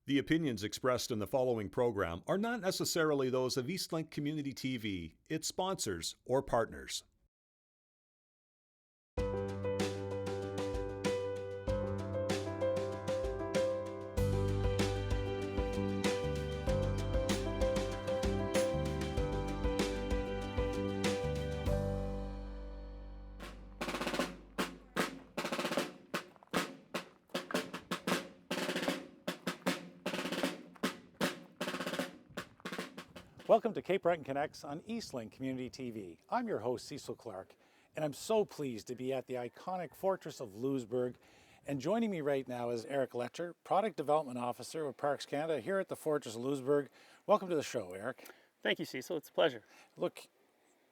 The opinions expressed in the following program are not necessarily those of Eastlink Community TV, its sponsors, or partners. Welcome to Cape Breton Connects on Eastlink Community TV. I'm your host, Cecil Clark, and I'm so pleased to be at the iconic Fortress of Louisbourg. And joining me right now is Eric Letcher, Product Development Officer with Parks Canada here at the Fortress of Louisbourg. Welcome to the show, Eric. Thank you, Cecil. It's a pleasure. Look,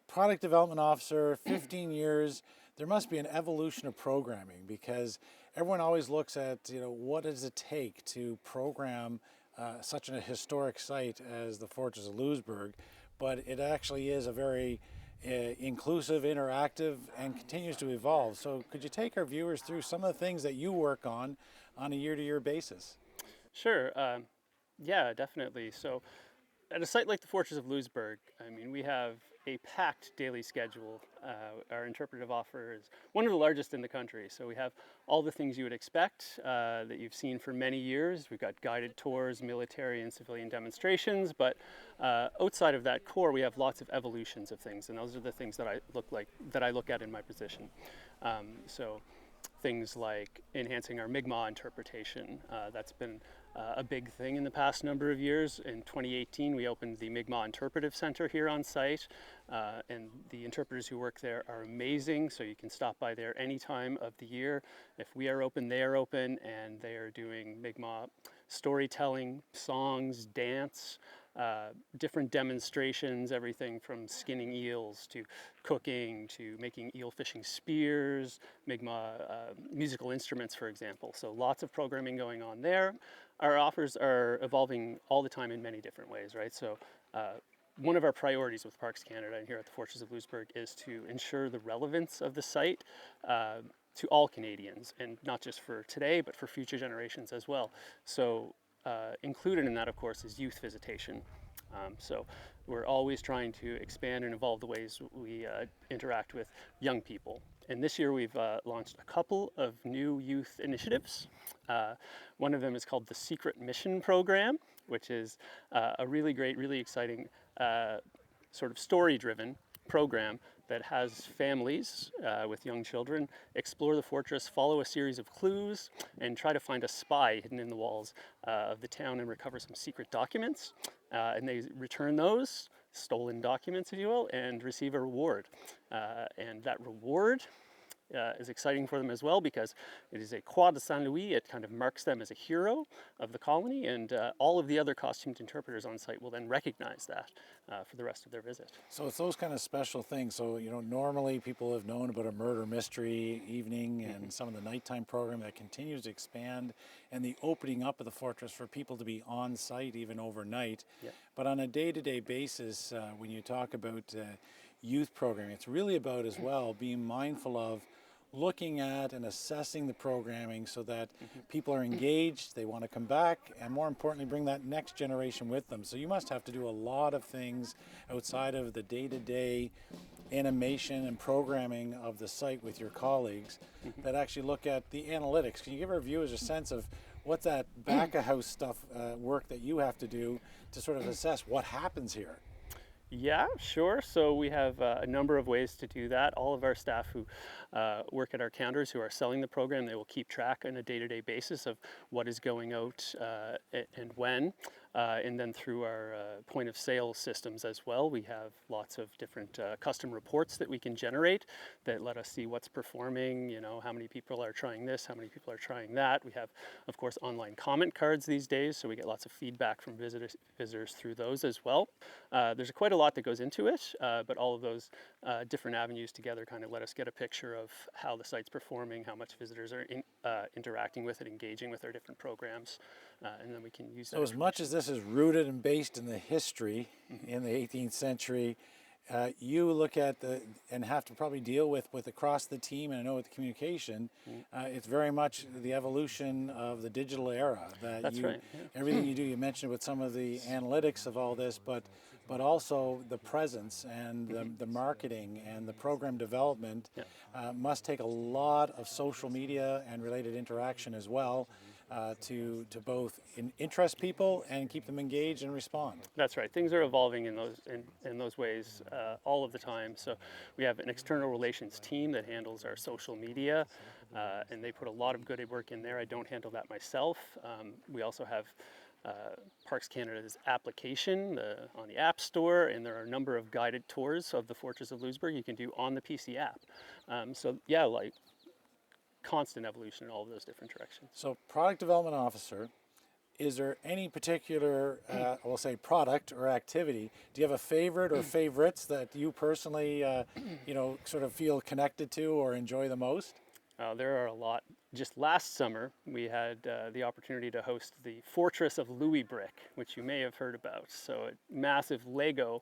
Product Development Officer, 15 years, there must be an evolution of programming because everyone always looks at, what does it take to program such a historic site as the Fortress of Louisbourg, but it actually is a very inclusive, interactive, and continues to evolve. So could you take our viewers through some of the things that you work on a year-to-year basis? Sure. Yeah, definitely. So at a site like the Fortress of Louisbourg, we have a packed daily schedule. Our interpretive offer is one of the largest in the country. So we have all the things you would expect that you've seen for many years. We've got guided tours, military and civilian demonstrations, but outside of that core, we have lots of evolutions of things, and those are the things that I look at in my position. So things like enhancing our Mi'kmaq interpretation. That's been a big thing in the past number of years. In 2018, we opened the Mi'kmaq Interpretive Center here on site, and the interpreters who work there are amazing, so you can stop by there any time of the year. If we are open, they are open, and they are doing Mi'kmaq storytelling, songs, dance, different demonstrations, everything from skinning eels to cooking to making eel fishing spears, Mi'kmaq musical instruments, for example. So lots of programming going on there. Our offers are evolving all the time in many different ways, right? So one of our priorities with Parks Canada and here at the Fortress of Louisbourg is to ensure the relevance of the site to all Canadians, and not just for today, but for future generations as well. So included in that, of course, is youth visitation. So we're always trying to expand and evolve the ways we interact with young people. And this year we've launched a couple of new youth initiatives. One of them is called the Secret Mission Program, which is a really great, really exciting sort of story-driven program that has families with young children explore the fortress, follow a series of clues, and try to find a spy hidden in the walls of the town and recover some secret documents. And they return those, stolen documents, if you will, and receive a reward. And that reward is exciting for them as well because it is a Croix de Saint Louis. It kind of marks them as a hero of the colony, and all of the other costumed interpreters on site will then recognize that for the rest of their visit. So it's those kind of special things. So, normally people have known about a murder mystery evening and some of the nighttime program that continues to expand, and the opening up of the fortress for people to be on site even overnight. Yeah. But on a day-to-day basis, when you talk about youth programming, it's really about as well being mindful of looking at and assessing the programming so that people are engaged, they want to come back, and more importantly, bring that next generation with them. So you must have to do a lot of things outside of the day-to-day animation and programming of the site with your colleagues that actually look at the analytics. Can you give our viewers a sense of what's that back-of-house stuff, work that you have to do to sort of assess what happens here? Yeah, sure. So we have a number of ways to do that. All of our staff who work at our counters who are selling the program, they will keep track on a day-to-day basis of what is going out and when. And then through our point of sale systems as well, we have lots of different custom reports that we can generate that let us see what's performing, how many people are trying this, how many people are trying that. We have, of course, online comment cards these days, so we get lots of feedback from visitors through those as well. There's quite a lot that goes into it, but all of those different avenues together kind of let us get a picture of how the site's performing, how much visitors are interacting with it, engaging with our different programs, and then we can use that. So as much as this is rooted and based in the history in the 18th century, you look at and have to probably deal with across the team, and I know with the communication, it's very much the evolution of the digital era. That's right. Yeah. Everything you do, you mentioned with some of the analytics of all this, but also the presence and the marketing and the program development must take a lot of social media and related interaction as well. To both interest people and keep them engaged and respond. That's right. Things are evolving in those ways all of the time. So we have an external relations team that handles our social media, and they put a lot of good work in there. I don't handle that myself. We also have Parks Canada's application on the App Store, and there are a number of guided tours of the Fortress of Louisbourg you can do on the PC app. So yeah, like constant evolution in all of those different directions. So product development officer, is there any particular, we'll say product or activity? Do you have a favorite or favorites that you personally, sort of feel connected to or enjoy the most? There are a lot. Just last summer, we had the opportunity to host the Fortress of Louisbourg, which you may have heard about. So a massive Lego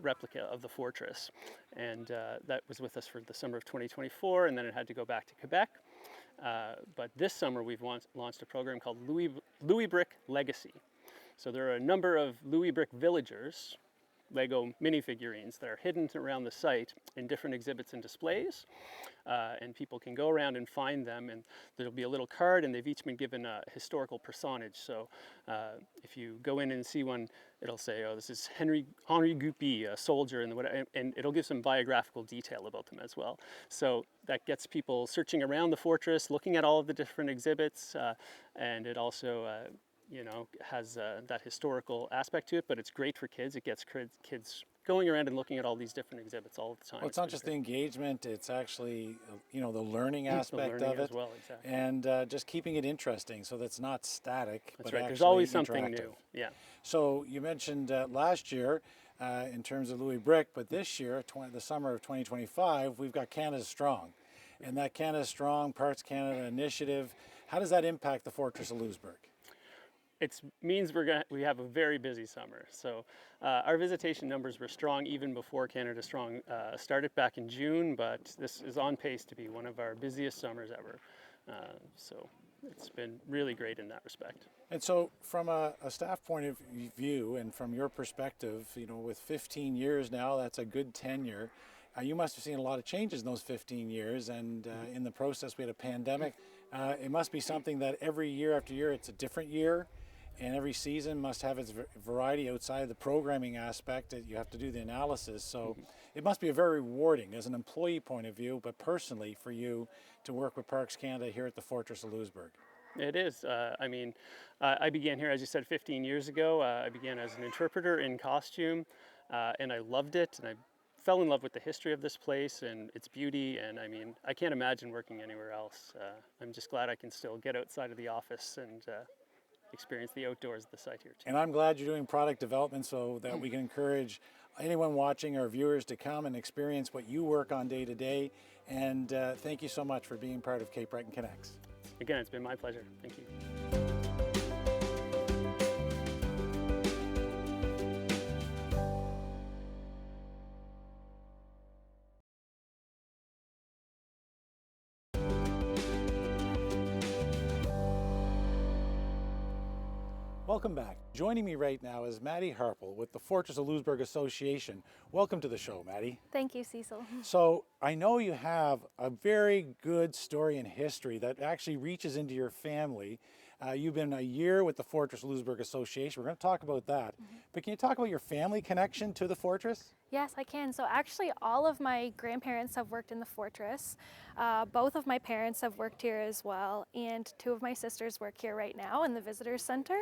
replica of the fortress. And that was with us for the summer of 2024, and then it had to go back to Quebec. But this summer, we've launched a program called Louisbourg Legacy. So there are a number of Louisbourg villagers, Lego minifigurines, that are hidden around the site in different exhibits and displays. And people can go around and find them, and there'll be a little card, and they've each been given a historical personage. So if you go in and see one, it'll say, oh, this is Henri Goupy, a soldier, and it'll give some biographical detail about them as well. So that gets people searching around the fortress, looking at all of the different exhibits, and it also has that historical aspect to it, but it's great for kids. It gets kids going around and looking at all these different exhibits all the time. Well, it's not just the engagement, it's actually, the learning aspect the learning of it. as well, exactly. And just keeping it interesting so that's not static, That's but right. actually There's always something interactive. new. Yeah. So you mentioned last year, in terms of Louisbourg, but this year, the summer of 2025, we've got Canada Strong. And that Canada Strong Parks Canada initiative, how does that impact the Fortress of Louisbourg? It means we have a very busy summer. So our visitation numbers were strong even before Canada Strong started back in June, but this is on pace to be one of our busiest summers ever. So it's been really great in that respect. And so from a staff point of view and from your perspective, with 15 years now, that's a good tenure. You must have seen a lot of changes in those 15 years, and in the process we had a pandemic. It must be something that every year after year, it's a different year. And every season must have its variety outside of the programming aspect that you have to do the analysis. So it must be a very rewarding as an employee point of view, but personally for you to work with Parks Canada here at the Fortress of Louisbourg. It is. I began here, as you said, 15 years ago. I began as an interpreter in costume, and I loved it. And I fell in love with the history of this place and its beauty. And I can't imagine working anywhere else. I'm just glad I can still get outside of the office and experience the outdoors of the site here too. And I'm glad you're doing product development so that we can encourage anyone watching, our viewers, to come and experience what you work on day to day. And thank you so much for being part of Cape Breton Connects. Again, it's been my pleasure. Thank you. Welcome back. Joining me right now is Maddie Harpel with the Fortress of Louisbourg Association. Welcome to the show, Maddie. Thank you, Cecil. So I know you have a very good story and history that actually reaches into your family. You've been a year with the Fortress of Louisbourg Association. We're going to talk about that. But can you talk about your family connection to the Fortress? Yes, I can. So actually all of my grandparents have worked in the Fortress. Both of my parents have worked here as well, and two of my sisters work here right now in the Visitor Center,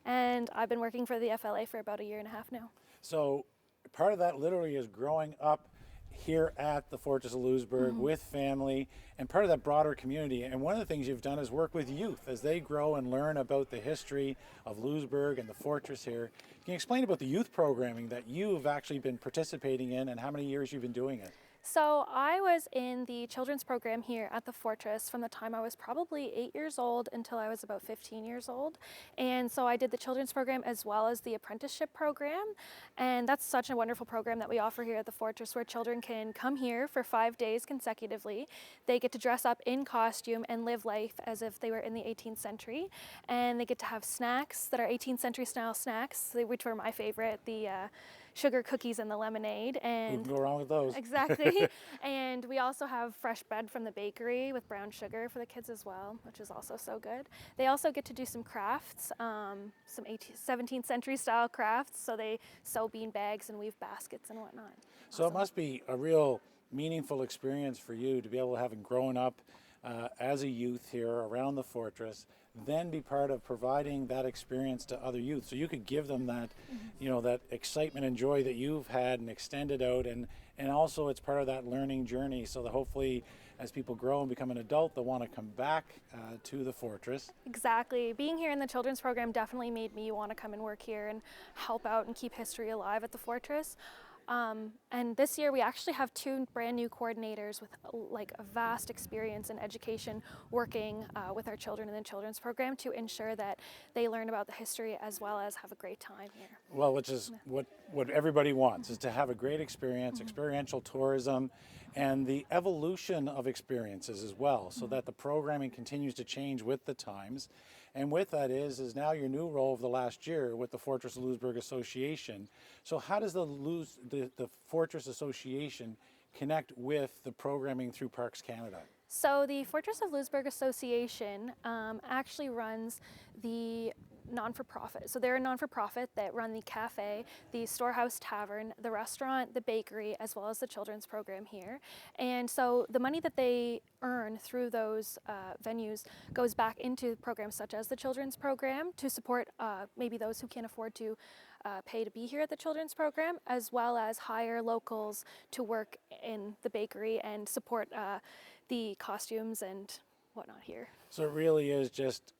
and I've been working for the FLA for about a year and a half now. So part of that literally is growing up here at the Fortress of Louisbourg with family and part of that broader community. And one of the things you've done is work with youth as they grow and learn about the history of Louisbourg and the Fortress here. Can you explain about the youth programming that you've actually been participating in and how many years you've been doing it? So I was in the children's program here at the Fortress from the time I was probably 8 years old until I was about 15 years old. And so I did the children's program as well as the apprenticeship program. And that's such a wonderful program that we offer here at the Fortress, where children can come here for 5 days consecutively. They get to dress up in costume and live life as if they were in the 18th century. And they get to have snacks that are 18th century style snacks, which were my favorite, the sugar cookies and the lemonade. And Wouldn't go wrong with those. exactly. And we also have fresh bread from the bakery with brown sugar for the kids as well, which is also so good. They also get to do some crafts, some 17th century style crafts. So they sew bean bags and weave baskets and whatnot. So it must be a real meaningful experience for you to be able to have grown up as a youth here around the Fortress, then be part of providing that experience to other youth. So you could give them that, you know, that excitement and joy that you've had and extend it out. And also it's part of that learning journey, so that hopefully as people grow and become an adult, they'll want to come back to the Fortress. Exactly. Being here in the children's program definitely made me want to come and work here and help out and keep history alive at the Fortress. And this year we actually have 2 brand new coordinators with like a vast experience in education working with our children in the children's program to ensure that they learn about the history as well as have a great time here. Well, which is what everybody wants, is to have a great experience, experiential tourism, and the evolution of experiences as well, so that the programming continues to change with the times. And with that is now your new role of the last year with the Fortress Louisbourg Association. So how does the Fortress Association connect with the programming through Parks Canada? So the Fortress of Louisbourg Association actually runs the non-for-profit. So they're a non-for-profit that run the cafe, the Storehouse Tavern, the restaurant, the bakery, as well as the children's program here. And so the money that they earn through those venues goes back into programs such as the children's program to support maybe those who can't afford to pay to be here at the children's program, as well as hire locals to work in the bakery and support the costumes and whatnot here. So it really is just,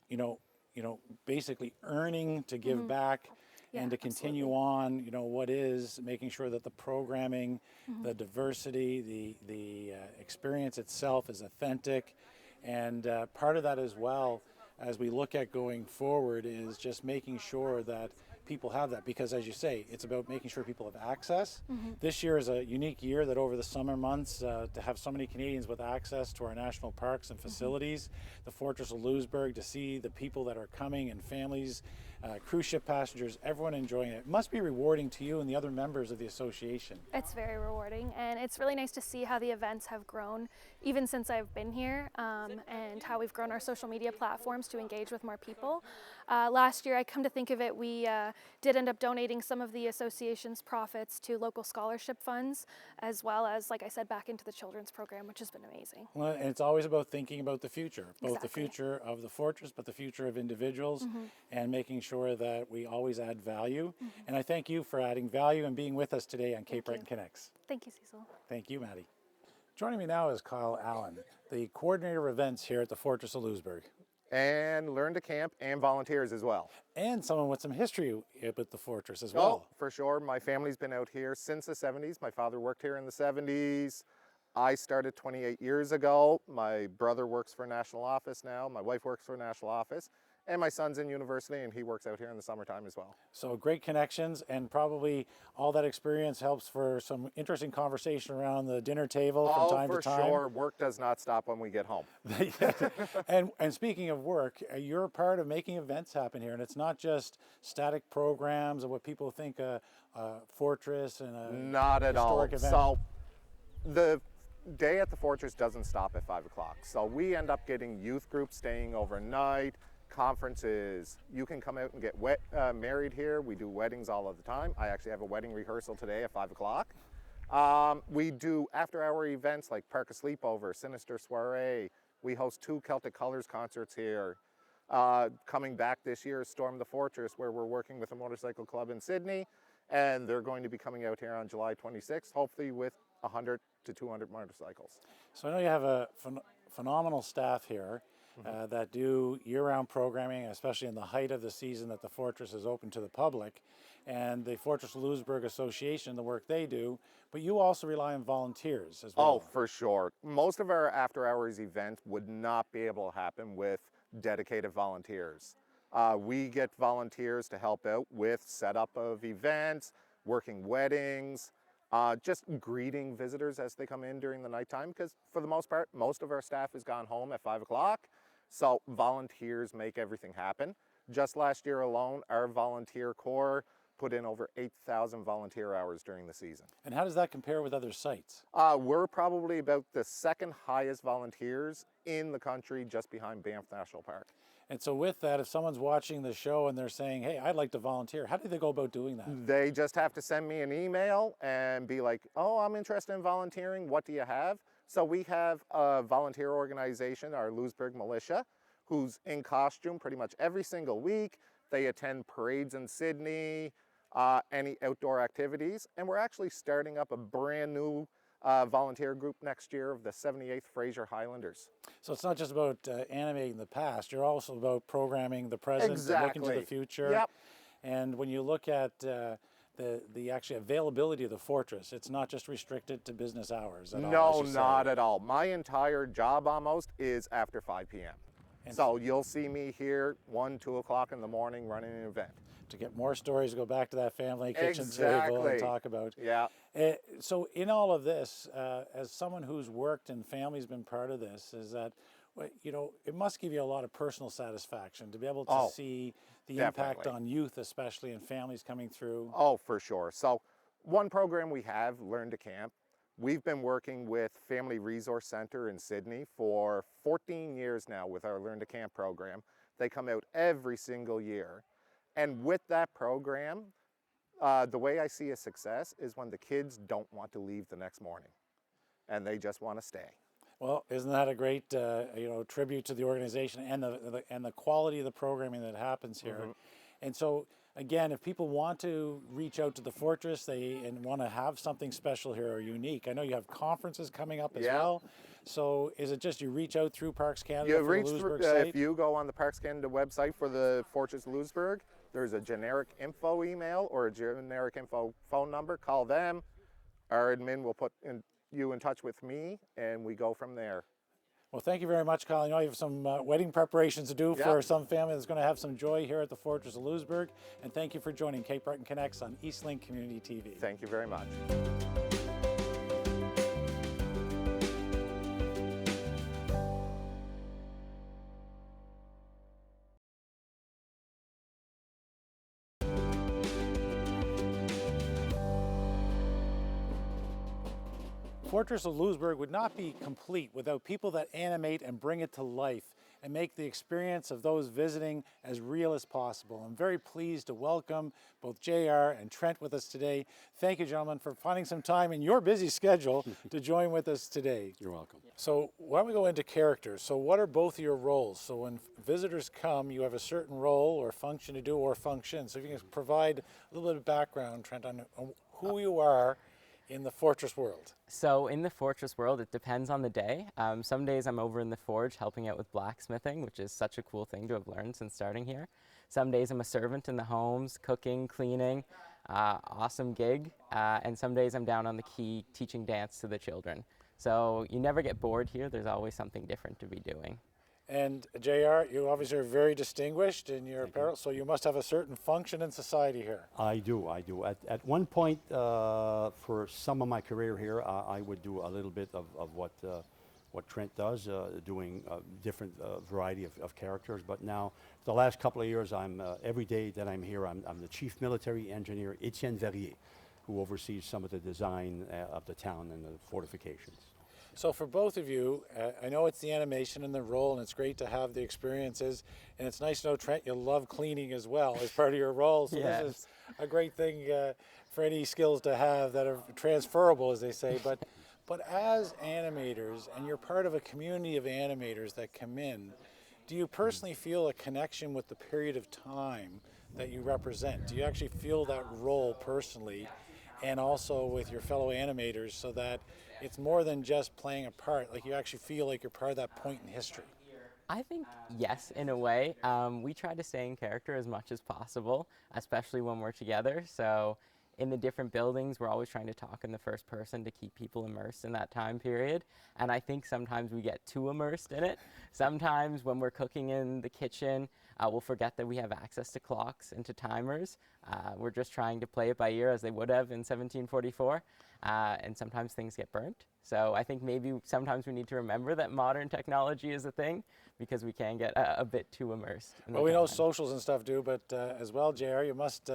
basically earning to give back and to continue on, what is making sure that the programming, the diversity, the experience itself is authentic. And part of that as well, as we look at going forward, is just making sure that people have that, because as you say, it's about making sure people have access. This year is a unique year that over the summer months, to have so many Canadians with access to our national parks and facilities, the Fortress of Louisbourg, to see the people that are coming and families, cruise ship passengers, everyone enjoying it. It must be rewarding to you and the other members of the association. It's very rewarding, and it's really nice to see how the events have grown even since I've been here, and how we've grown our social media platforms to engage with more people. Last year, I come to think of it, we did end up donating some of the association's profits to local scholarship funds, as well as, like I said, back into the children's program, which has been amazing. Well, and it's always about thinking about the future, both the Exactly. future of the Fortress, but the future of individuals, and making sure that we always add value. And I thank you for adding value and being with us today on Cape Breton Connects. Thank you, Cecil. Thank you, Maddie. Joining me now is Kyle Allen, the coordinator of events here at the Fortress of Louisbourg. And learn to camp and volunteers as well. And someone with some history with the Fortress as Oh, well. for sure. My family's been out here since the 70s. My father worked here in the 70s. I started 28 years ago. My brother works for a national office now. My wife works for a national office. And my son's in university and he works out here in the summertime as well. So great connections, and probably all that experience helps for some interesting conversation around the dinner table from time to time. For sure. Work does not stop when we get home. And speaking of work, you're part of making events happen here, and it's not just static programs of what people think a Fortress and a Not at all. historic event. So the day at the Fortress doesn't stop at 5 o'clock. So we end up getting youth groups staying overnight, conferences. You can come out and get married here. We do weddings all of the time. I actually have a wedding rehearsal today at 5 o'clock. We do after-hour events like Park a Sleepover, Sinister Soiree. We host 2 Celtic Colors concerts here. Coming back this year is Storm the Fortress, where we're working with a motorcycle club in Sydney, and they're going to be coming out here on July 26th, hopefully with 100 to 200 motorcycles. So I know you have a phenomenal staff here. that do year-round programming, especially in the height of the season that the Fortress is open to the public, and the Fortress Louisbourg Association, the work they do, but you also rely on volunteers as well. Oh, for sure. Most of our after-hours events would not be able to happen with dedicated volunteers. We get volunteers to help out with setup of events, working weddings, just greeting visitors as they come in during the nighttime, because for the most part, most of our staff has gone home at 5 o'clock. So volunteers make everything happen. Just last year alone, our volunteer corps put in over 8,000 volunteer hours during the season. And how does that compare with other sites? We're probably about the second highest volunteers in the country, just behind Banff National Park. And so with that, if someone's watching the show and they're saying, hey, I'd like to volunteer, how do they go about doing that? They just have to send me an email and be like, oh, I'm interested in volunteering. What do you have? So we have a volunteer organization, our Louisbourg Militia, who's in costume pretty much every single week. They attend parades in Sydney, any outdoor activities. And we're actually starting up a brand new volunteer group next year of the 78th Fraser Highlanders. So it's not just about animating the past, you're also about programming the present and looking to the future. Yep. And when you look at the actual availability of the Fortress, it's not just restricted to business hours at all. No, not at all. My entire job almost is after 5 p.m. So you'll see me here 1, 2 o'clock in the morning running an event. To get more stories, go back to that family kitchen table and talk about. Yeah. So in all of this, as someone who's worked and family's been part of this, is that, you know, it must give you a lot of personal satisfaction to be able to see the impact on youth, especially, and families coming through. Oh, for sure. So one program we have, Learn to Camp, we've been working with Family Resource Center in Sydney for 14 years now with our Learn to Camp program. They come out every single year. And with that program, the way I see a success is when the kids don't want to leave the next morning and they just want to stay. Well, isn't that a great you know, tribute to the organization and the quality of the programming that happens here? And so again, if people want to reach out to the Fortress and want to have something special here or unique, I know you have conferences coming up as well. So is it just you reach out through Parks Canada for the Louisbourg site? If you go on the Parks Canada website for the Fortress Louisbourg, there's a generic info email or a generic info phone number. Call them. Our admin will put you in touch with me, and we go from there. Well, thank you very much, Kyle. I know you have some wedding preparations to do for some family that's going to have some joy here at the Fortress of Louisbourg. And thank you for joining Cape Breton Connects on Eastlink Community TV. Thank you very much. Fortress of Louisbourg would not be complete without people that animate and bring it to life and make the experience of those visiting as real as possible. I'm very pleased to welcome both JR and Trent with us today. Thank you, gentlemen, for finding some time in your busy schedule to join with us today. You're welcome. So why don't we go into characters? So what are both of your roles? So when visitors come, you have a certain role or function to do or function. So if you can provide a little bit of background, Trent, on who you are in the Fortress world. So in the Fortress world, it depends on the day. Some days I'm over in the forge helping out with blacksmithing, which is such a cool thing to have learned since starting here. Some days I'm a servant in the homes, cooking, cleaning, awesome gig. And some days I'm down on the quay teaching dance to the children. So you never get bored here. There's always something different to be doing. And JR, you obviously are very distinguished in your apparel, so you must have a certain function in society here. I do. At one point, for some of my career here, I would do a little bit of what Trent does, doing different variety of characters. But now, the last couple of years, every day that I'm here, I'm the chief military engineer, Etienne Verrier, who oversees some of the design of the town and the fortifications. So for both of you, I know it's the animation and the role, and it's great to have the experiences, and it's nice to know, Trent, you love cleaning as well as part of your role, so Yes. This is a great thing for any skills to have that are transferable, as they say, but as animators, and you're part of a community of animators that come in, do you personally feel a connection with the period of time that you represent? Do you actually feel that role personally, and also with your fellow animators, so that it's more than just playing a part, like you actually feel like you're part of that point in history? I think yes, in a way. We try to stay in character as much as possible, especially when we're together. So in the different buildings, we're always trying to talk in the first person to keep people immersed in that time period. And I think sometimes we get too immersed in it. Sometimes when we're cooking in the kitchen, we'll forget that we have access to clocks and to timers. We're just trying to play it by ear as they would have in 1744. And sometimes things get burnt. So I think maybe sometimes we need to remember that modern technology is a thing, because we can get a bit too immersed. Well, we know socials and stuff do, but as well, JR, you must,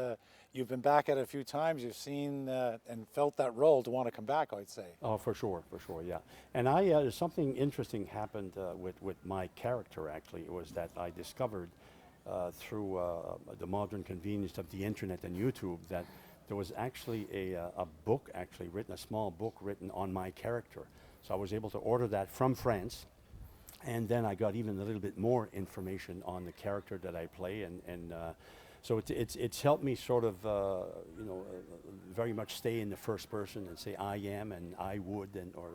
you've been back at it a few times. You've seen and felt that role to want to come back, I'd say. Oh, for sure, yeah. And I, something interesting happened with my character, actually. It was that I discovered through the modern convenience of the internet and YouTube that there was actually a book actually written, a small book written on my character. So I was able to order that from France. And then I got even a little bit more information on the character that I play, and so it's helped me sort of very much stay in the first person and say I am and I would, and or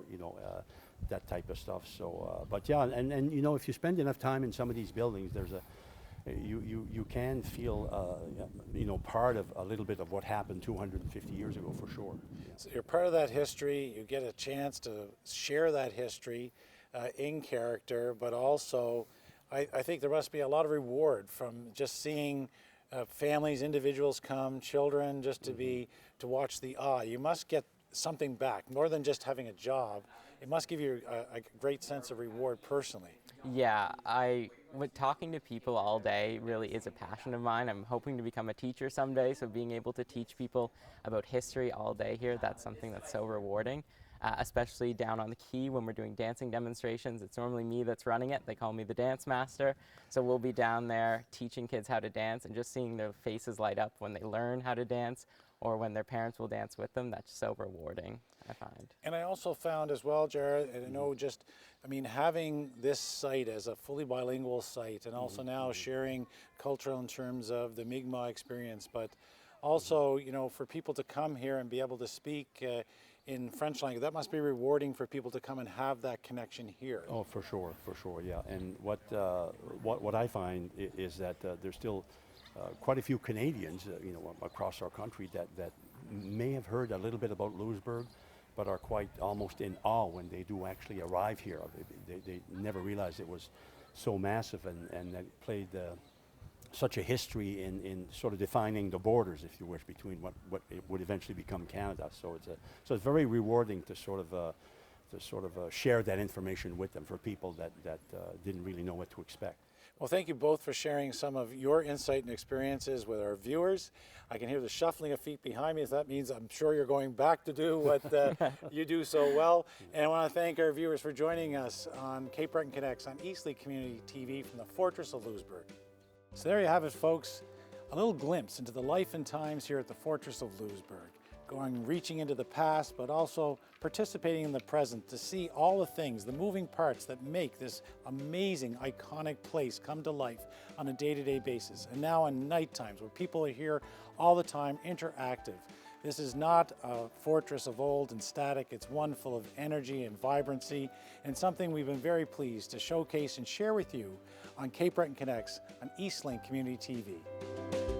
that type of stuff. So but yeah, and you know, if you spend enough time in some of these buildings, there's you can feel part of a little bit of what happened 250 years ago, for sure. Yeah. So you're part of that history. You get a chance to share that history in character, but also I think there must be a lot of reward from just seeing families, individuals come, children, just to watch the awe. You must get something back, more than just having a job. It must give you a great sense of reward personally. Yeah, talking to people all day really is a passion of mine. I'm hoping to become a teacher someday, so being able to teach people about history all day here, that's something that's so rewarding. Especially down on the quay when we're doing dancing demonstrations. It's normally me that's running it. They call me the dance master. So we'll be down there teaching kids how to dance, and just seeing their faces light up when they learn how to dance or when their parents will dance with them, that's so rewarding, I find. And I also found as well, Jared, and I know having this site as a fully bilingual site, and also now sharing cultural in terms of the Mi'kmaq experience, but also, for people to come here and be able to speak in French language, that must be rewarding for people to come and have that connection here. Oh, for sure, yeah. And what I find is that there's still quite a few Canadians, across our country that may have heard a little bit about Louisbourg, but are quite almost in awe when they do actually arrive here. They never realized it was so massive and that it played such a history in sort of defining the borders, if you wish, between what it would eventually become Canada. So it's very rewarding to sort of share that information with them, for people that didn't really know what to expect. Well, thank you both for sharing some of your insight and experiences with our viewers. I can hear the shuffling of feet behind me, so that means I'm sure you're going back to do what you do so well. And I want to thank our viewers for joining us on Cape Breton Connects on Eastlink Community TV from the Fortress of Louisbourg. So there you have it, folks, a little glimpse into the life and times here at the Fortress of Louisbourg, reaching into the past, but also participating in the present to see all the things, the moving parts that make this amazing, iconic place come to life on a day-to-day basis. And now on night times, where people are here all the time, interactive. This is not a fortress of old and static. It's one full of energy and vibrancy, and something we've been very pleased to showcase and share with you on Cape Breton Connects on Eastlink Community TV.